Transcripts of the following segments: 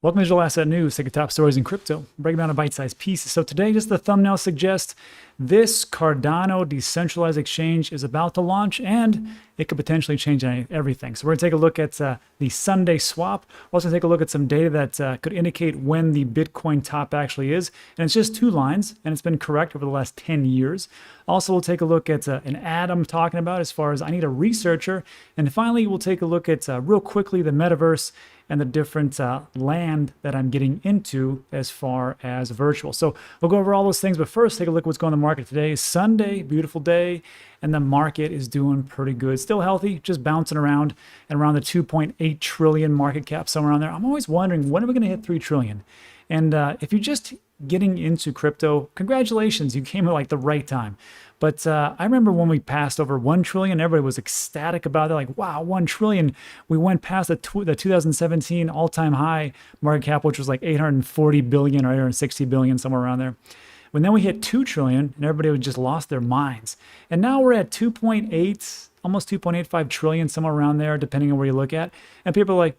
Welcome to Digital Asset News, take your top stories in crypto, break them down in bite-sized pieces. So today, just the thumbnail suggests, this Cardano decentralized exchange is about to launch and it could potentially change everything. So we're going to take a look at the Sundayswap. We're also take a look at some data that could indicate when the Bitcoin top actually is. And it's just 2 lines, and it's been correct over the last 10 years. Also, we'll take a look at an ad I'm talking about as far as I need a researcher. And finally, we'll take a look at real quickly the metaverse and the different land that I'm getting into as far as virtual. So we'll go over all those things, but first take a look at what's going on in the market today. It's Sunday, beautiful day, and the market is doing pretty good. Still healthy, just bouncing around and around the 2.8 trillion market cap, somewhere around there. I'm always wondering, when are we gonna hit 3 trillion? And if you're just getting into crypto, congratulations, you came at like the right time. But I remember when we passed over 1 trillion, everybody was ecstatic about it. Like, wow, 1 trillion. We went past the 2017 all-time high market cap, which was like 840 billion or 860 billion, somewhere around there. When then we hit 2 trillion, and everybody just lost their minds. And now we're at 2.8, almost 2.85 trillion, somewhere around there, depending on where you look at. And people are like,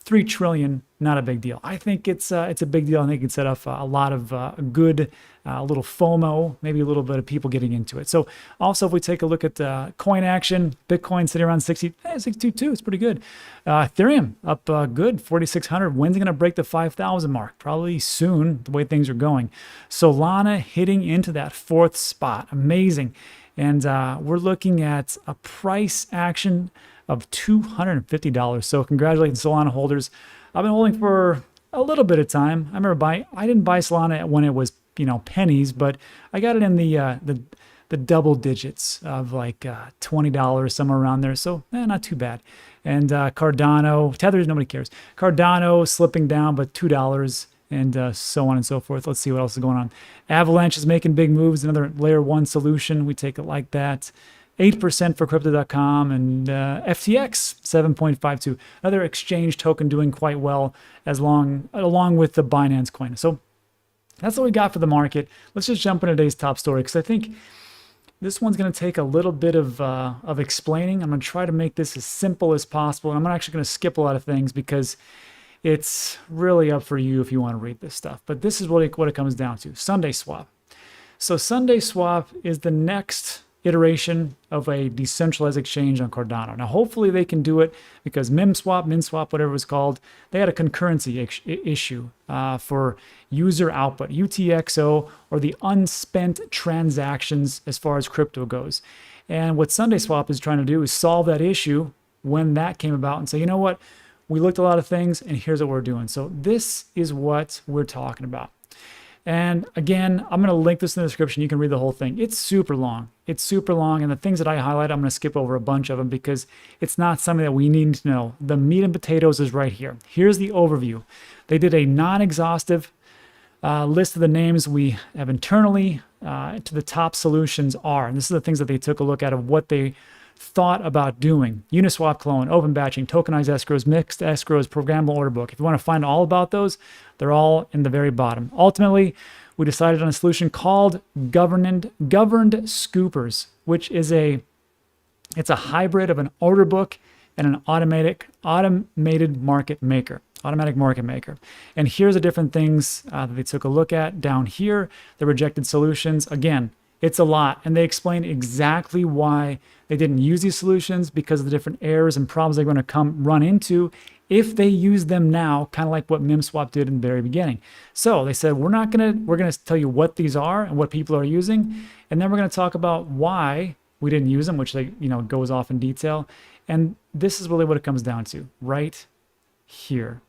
3 trillion, not a big deal. I think it's a big deal. I think it set up a lot of good, little FOMO, maybe a little bit of people getting into it. So also, if we take a look at coin action, Bitcoin sitting around 62.2, it's pretty good. Ethereum up good, 4,600. When's it going to break the 5,000 mark? Probably soon, the way things are going. Solana hitting into that 4th spot, amazing. And we're looking at a price action of $250. So congratulations, Solana holders. I've been holding for a little bit of time. I remember I didn't buy Solana when it was, pennies, but I got it in the double digits of like $20, somewhere around there. So not too bad. And Cardano, Tethers, nobody cares. Cardano slipping down, but $2. And so on and so forth. Let's see what else is going on. Avalanche is making big moves. Another layer 1 solution. We take it like that. 8% for crypto.com, and FTX 7.52. Another exchange token doing quite well along with the Binance coin. So that's what we got for the market. Let's just jump into today's top story, because I think this one's going to take a little bit of explaining. I'm going to try to make this as simple as possible, and I'm actually going to skip a lot of things because it's really up for you if you want to read this stuff. But this is what it comes down to. Sundayswap. So Sundayswap is the next iteration of a decentralized exchange on Cardano. Now, hopefully they can do it, because MinSwap, whatever it's called, they had a concurrency issue for user output, UTXO, or the unspent transactions as far as crypto goes. And what Sundayswap is trying to do is solve that issue when that came about and say, you know what, we looked at a lot of things and here's what we're doing. So this is what we're talking about. And again, I'm going to link this in the description. You can read the whole thing. It's super long. It's super long. And the things that I highlight, I'm going to skip over a bunch of them because it's not something that we need to know. The meat and potatoes is right here. Here's the overview. They did a non-exhaustive list of the names we have internally to the top solutions are. And this is the things that they took a look at of what they thought about doing. Uniswap clone, open batching, tokenized escrows, mixed escrows, programmable order book. If you want to find all about those, they're all in the very bottom. Ultimately, we decided on a solution called governed scoopers, which is it's a hybrid of an order book and an automatic market maker. Automatic market maker. And here's the different things that they took a look at down here. The rejected solutions. Again, it's a lot, and they explain exactly why they didn't use these solutions, because of the different errors and problems they're going to run into if they use them now, kind of like what MinSwap did in the very beginning. So they said, we're going to tell you what these are and what people are using, and then we're going to talk about why we didn't use them, which goes off in detail. And this is really what it comes down to right here.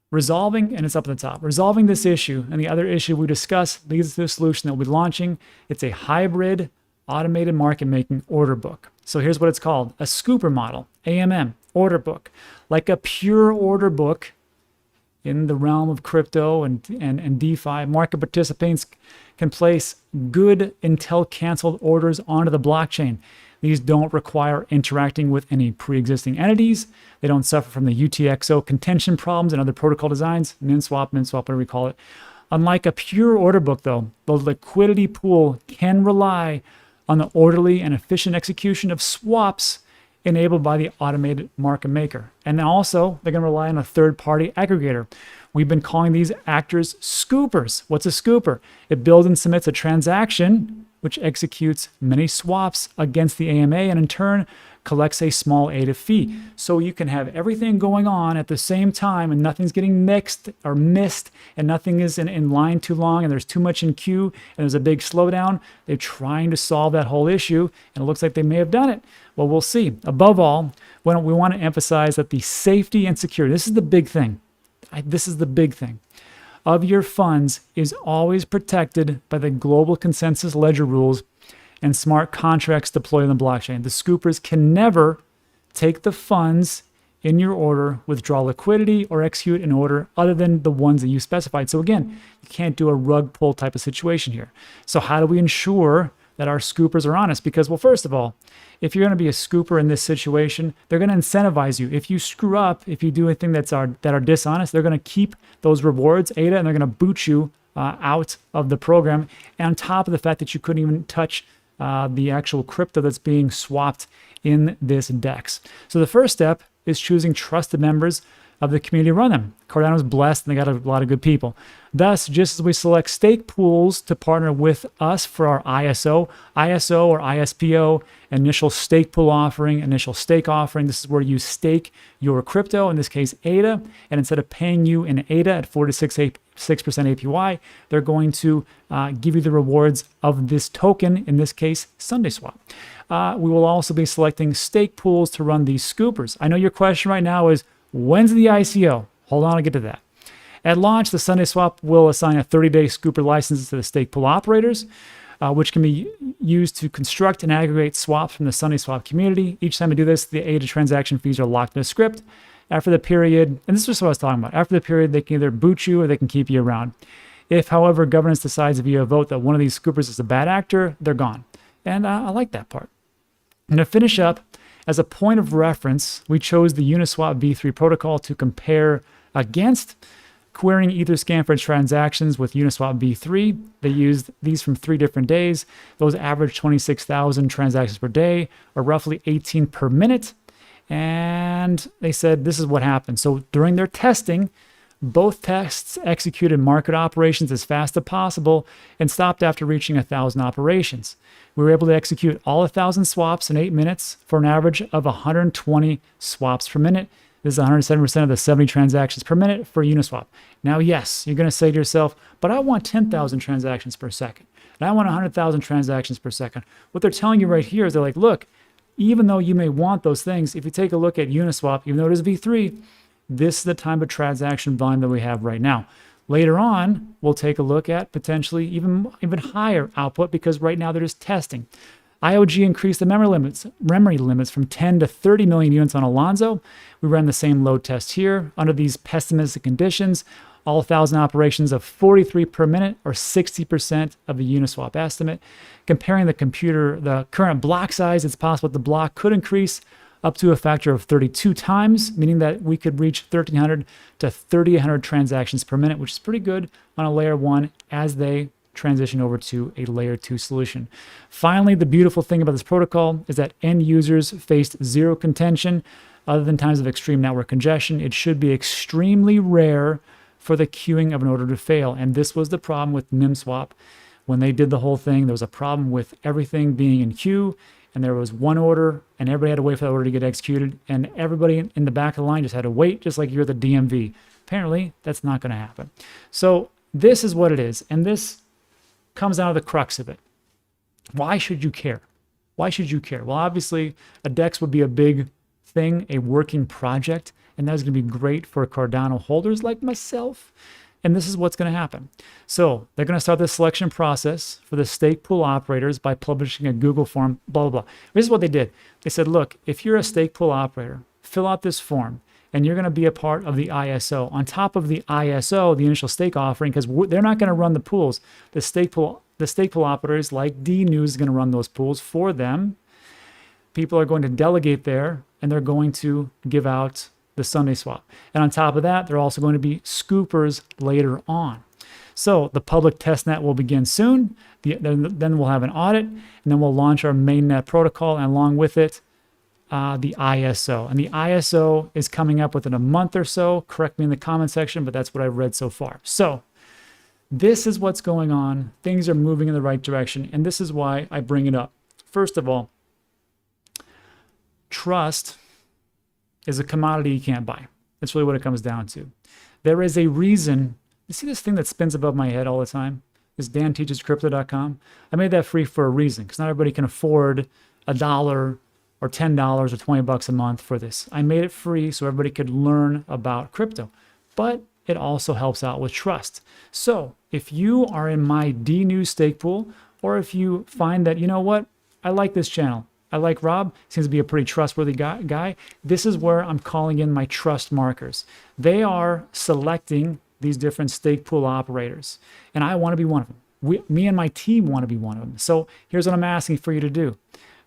Resolving, and it's up at the top, resolving this issue and the other issue we discussed leads to the solution that we'll be launching. It's a hybrid automated market making order book. So here's what it's called: a scooper model, AMM, order book. Like a pure order book in the realm of crypto and DeFi, market participants can place good until canceled orders onto the blockchain. These don't require interacting with any pre-existing entities. They don't suffer from the UTXO contention problems and other protocol designs, MinSwap, whatever we call it. Unlike a pure order book, though, the liquidity pool can rely on the orderly and efficient execution of swaps enabled by the automated market maker. And also, they're going to rely on a third-party aggregator. We've been calling these actors scoopers. What's a scooper? It builds and submits a transaction which executes many swaps against the AMA and in turn collects a small ADA fee. So you can have everything going on at the same time and nothing's getting mixed or missed and nothing is in line too long and there's too much in queue and there's a big slowdown. They're trying to solve that whole issue and it looks like they may have done it. Well, we'll see. Above all, we want to emphasize that the safety and security, this is the big thing. This is the big thing. Of your funds is always protected by the global consensus ledger rules and smart contracts deployed on the blockchain. The scoopers can never take the funds in your order, withdraw liquidity, or execute an order other than the ones that you specified. So again, you can't do a rug pull type of situation here. So how do we ensure that our scoopers are honest? Because, well, first of all, if you're going to be a scooper in this situation, they're going to incentivize you. If you screw up, if you do anything that are dishonest, they're going to keep those rewards, ADA, and they're going to boot you out of the program. And on top of the fact that you couldn't even touch the actual crypto that's being swapped in this DEX. So the first step is choosing trusted members of the community run them. Cardano's blessed and they got a lot of good people. Thus, just as we select stake pools to partner with us for our ISO or ISPO, initial stake pool offering, initial stake offering, this is where you stake your crypto, in this case ADA, and instead of paying you in ADA at 4 to 6% APY, they're going to give you the rewards of this token, in this case, Sundayswap. We will also be selecting stake pools to run these scoopers. I know your question right now is, when's the ICO? Hold on, I'll get to that. At launch, the Sundayswap will assign a 30-day scooper license to the stake pool operators, which can be used to construct and aggregate swaps from the Sundayswap community. Each time we do this, the ADA transaction fees are locked in a script. After the period, and this is what I was talking about, after the period, they can either boot you or they can keep you around. If, however, governance decides via a vote that one of these scoopers is a bad actor, they're gone. And I like that part. And to finish up, as a point of reference, we chose the Uniswap v3 protocol to compare against. Querying Etherscan for transactions with Uniswap v3. They used these from 3 different days. Those average 26,000 transactions per day, or roughly 18 per minute. And they said this is what happened. So during their testing, both tests executed market operations as fast as possible and stopped after reaching 1,000 operations. We were able to execute all 1,000 swaps in 8 minutes for an average of 120 swaps per minute. This is 107% of the 70 transactions per minute for Uniswap. Now, yes, you're going to say to yourself, but I want 10,000 transactions per second. And I want 100,000 transactions per second. What they're telling you right here is they're like, look, even though you may want those things, if you take a look at Uniswap, even though it is V3, this is the type of transaction volume that we have right now. Later on, we'll take a look at potentially even higher output because right now they're just testing. IOG increased the memory limits from 10 to 30 million units on Alonzo. We ran the same load test here. Under these pessimistic conditions, all 1,000 operations of 43 per minute or 60% of the Uniswap estimate. Comparing the current block size, it's possible that the block could increase up to a factor of 32 times, meaning that we could reach 1,300 to 3,800 transactions per minute, which is pretty good on a layer 1 as they transition over to a layer 2 solution. Finally, the beautiful thing about this protocol is that end users faced zero contention other than times of extreme network congestion. It should be extremely rare for the queuing of an order to fail. And this was the problem with NIMSwap. When they did the whole thing, there was a problem with everything being in queue, and there was one order, and everybody had to wait for that order to get executed, and everybody in the back of the line just had to wait, just like you're at the DMV. Apparently, that's not going to happen. So this is what it is, and this comes out of the crux of it. Why should you care? Why should you care? Well, obviously, a DEX would be a big thing, a working project, and that's going to be great for Cardano holders like myself. And this is what's going to happen. So they're going to start the selection process for the stake pool operators by publishing a Google form, blah, blah, blah. This is what they did. They said, look, if you're a stake pool operator, fill out this form, and you're going to be a part of the ISO. On top of the ISO, the initial stake offering, because they're not going to run the pools. The stake pool operators like DNews is going to run those pools for them. People are going to delegate there, and they're going to give out the Sundayswap. And on top of that, they're also going to be scoopers later on. So the public testnet will begin soon. Then we'll have an audit, and then we'll launch our mainnet protocol, and along with it, the ISO. And the ISO is coming up within a month or so. Correct me in the comment section, but that's what I've read so far. So this is what's going on. Things are moving in the right direction. And this is why I bring it up. First of all, trust is a commodity you can't buy. That's really what it comes down to. There is a reason. You see this thing that spins above my head all the time? This DanTeachesCrypto.com. I made that free for a reason, because not everybody can afford $1 or $10 or $20 a month for this. I made it free so everybody could learn about crypto, but it also helps out with trust. So if you are in my D-News stake pool, or if you find that, you know what, I like this channel, I like Rob, seems to be a pretty trustworthy guy, this is where I'm calling in my trust markers. They are selecting these different stake pool operators, and I want to be one of them. Me and my team want to be one of them. So here's what I'm asking for you to do.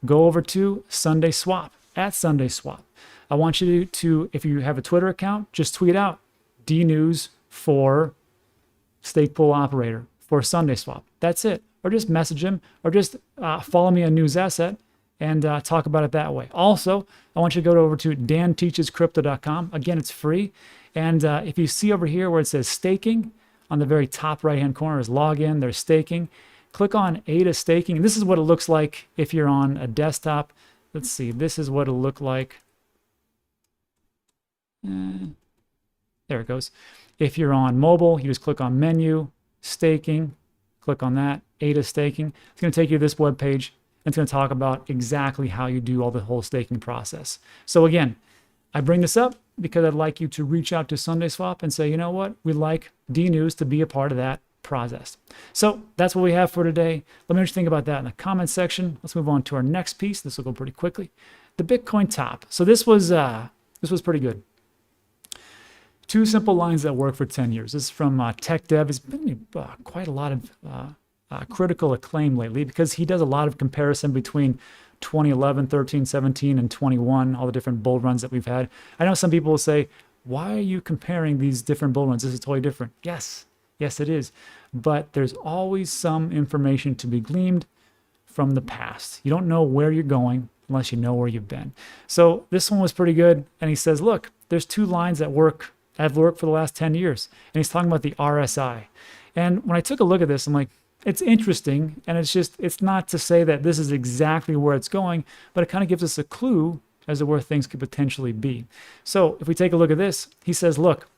Go over to Sundayswap, at Sundayswap. I want you to, if you have a Twitter account, just tweet out D-News for stake pool operator for Sundayswap. That's it. Or just message him, or just follow me on News Asset and talk about it that way. Also, I want you to go over to DanTeachesCrypto.com. Again, it's free. And if you see over here where it says staking, on the very top right-hand corner is login, there's staking. Click on ADA staking. And this is what it looks like if you're on a desktop. Let's see, this is what it'll look like. There it goes. If you're on mobile, you just click on menu, staking, click on that, ADA staking. It's going to take you to this web page. It's going to talk about exactly how you do all the whole staking process. So again, I bring this up because I'd like you to reach out to Sundayswap and say, you know what, we'd like D-News to be a part of that process. So that's what we have for today. Let me know what you think about that in the comment section. Let's move on to our next piece. This will go pretty quickly. The Bitcoin top. So this was pretty good. Two simple lines that work for 10 years. This is from Tech Dev. It's been quite a lot of critical acclaim lately because he does a lot of comparison between 2011, 13, 17, and 21, all the different bull runs that we've had. I know some people will say, why are you comparing these different bull runs? This is totally different. Yes, it is. But there's always some information to be gleaned from the past. You don't know where you're going unless you know where you've been. So this one was pretty good. And he says, look, there's two lines that have worked for the last 10 years. And he's talking about the RSI. And when I took a look at this, I'm like, it's interesting, and it's not to say that this is exactly where it's going, but it kind of gives us a clue as to where things could potentially be. So if we take a look at this, he says, look,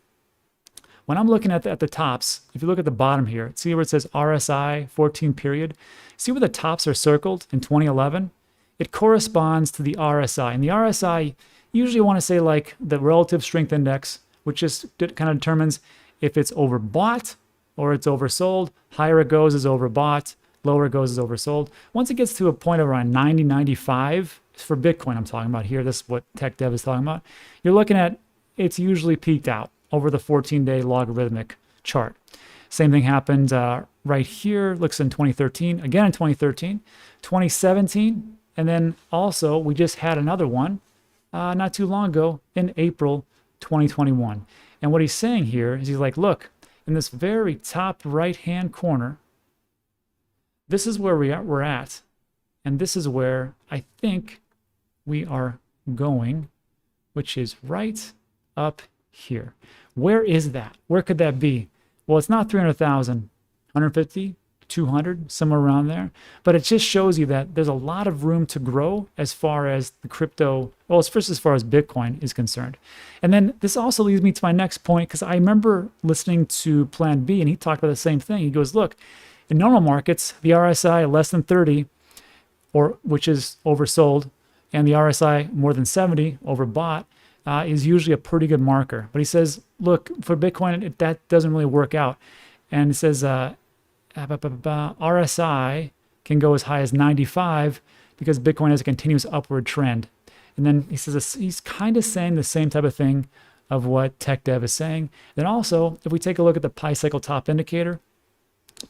when I'm looking at the tops, if you look at the bottom here, see where it says RSI 14 period, see where the tops are circled in 2011? It corresponds to the RSI. And the RSI, usually you want to say like the relative strength index, which just kind of determines if it's overbought or it's oversold. Higher it goes is overbought, lower it goes is oversold. Once it gets to a point of around 90, 95, for Bitcoin I'm talking about here, this is what Tech Dev is talking about, you're looking at it's usually peaked out over the 14-day logarithmic chart. Same thing happened right here, looks in 2013, again in 2013, 2017, and then also we just had another one not too long ago in April 2021. And what he's saying here is he's like, look, in this very top right-hand corner, this is where we're at, and this is where I think we are going, which is right up here. Where is that? Where could that be? Well, it's not 300,000, 150, 200, somewhere around there, but it just shows you that there's a lot of room to grow as far as the crypto, well, first as far as Bitcoin is concerned. And then this also leads me to my next point, because I remember listening to Plan B, and he talked about the same thing. He goes, look, in normal markets, the RSI less than 30, or which is oversold, and the RSI more than 70, overbought, is usually a pretty good marker. But he says, look, for Bitcoin, that doesn't really work out. And it says RSI can go as high as 95 because Bitcoin has a continuous upward trend. And then he says he's kind of saying the same type of thing of what Tech Dev is saying. Then also, if we take a look at the Pi Cycle Top Indicator,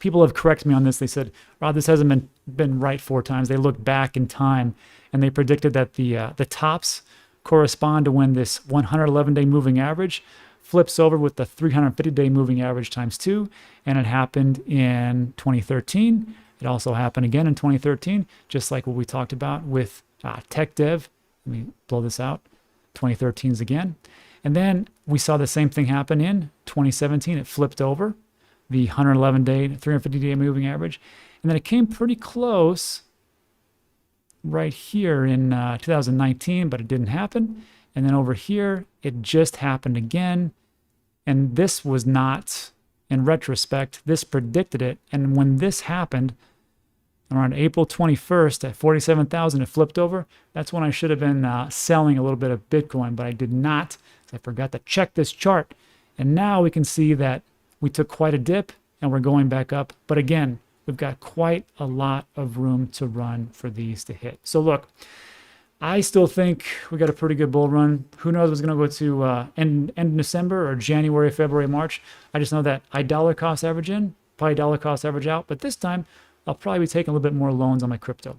people have corrected me on this. They said, Rob, this hasn't been right 4 times. They looked back in time and they predicted that the tops correspond to when this 111-day moving average flips over with the 350-day moving average times 2, and it happened in 2013. It also happened again in 2013, just like what we talked about with Tech Dev Let me blow this out. 2013s again. And then we saw the same thing happen in 2017. It flipped over the 111-day, 350-day moving average. And then it came pretty close right here in 2019, but it didn't happen. And then over here, it just happened again. And this was not, in retrospect, this predicted it. And when this happened, around April 21st at 47,000, it flipped over. That's when I should have been selling a little bit of Bitcoin, but I did not. I forgot to check this chart. And now we can see that we took quite a dip and we're going back up. But again, we've got quite a lot of room to run for these to hit. So look, I still think we got a pretty good bull run. Who knows what's going to go to end December or January, February, March. I just know that I dollar cost average in, probably dollar cost average out. But this time, I'll probably be taking a little bit more loans on my crypto.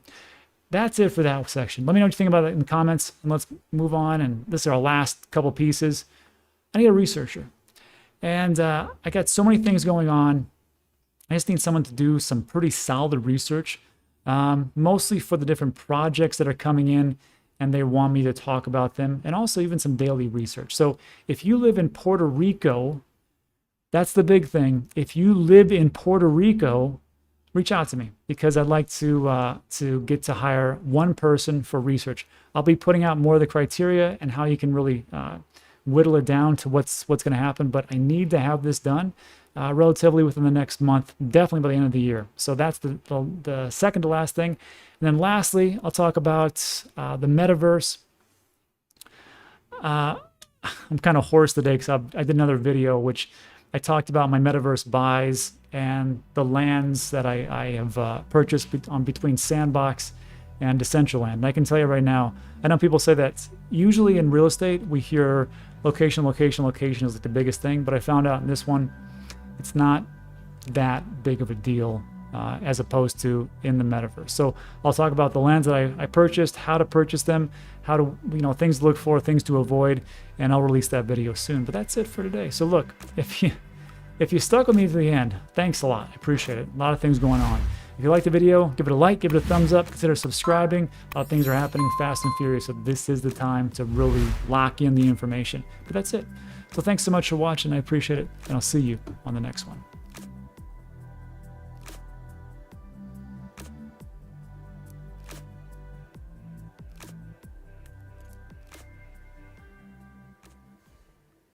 That's it for that section. Let me know what you think about it in the comments, and let's move on. And this is our last couple pieces. I need a researcher. And I got so many things going on. I just need someone to do some pretty solid research, mostly for the different projects that are coming in, and they want me to talk about them, and also even some daily research. So if you live in Puerto Rico, that's the big thing. If you live in Puerto Rico, reach out to me, because I'd like to get to hire one person for research. I'll be putting out more of the criteria and how you can really whittle it down to what's going to happen. But I need to have this done relatively within the next month, definitely by the end of the year. So that's the second to last thing. And then lastly, I'll talk about the metaverse. I'm kind of hoarse today because I did another video which I talked about my metaverse buys and the lands that I have purchased between Sandbox and Decentraland. And I can tell you right now, I know people say that usually in real estate, we hear location, location, location is like the biggest thing, but I found out in this one, it's not that big of a deal as opposed to in the metaverse. So I'll talk about the lands that I purchased, how to purchase them, how to, things to look for, things to avoid, and I'll release that video soon. But that's it for today. So look, if you stuck with me to the end, thanks a lot. I appreciate it. A lot of things going on. If you liked the video, give it a like, give it a thumbs up, consider subscribing. A lot of things are happening fast and furious, so this is the time to really lock in the information. But that's it. So thanks so much for watching. I appreciate it, and I'll see you on the next one.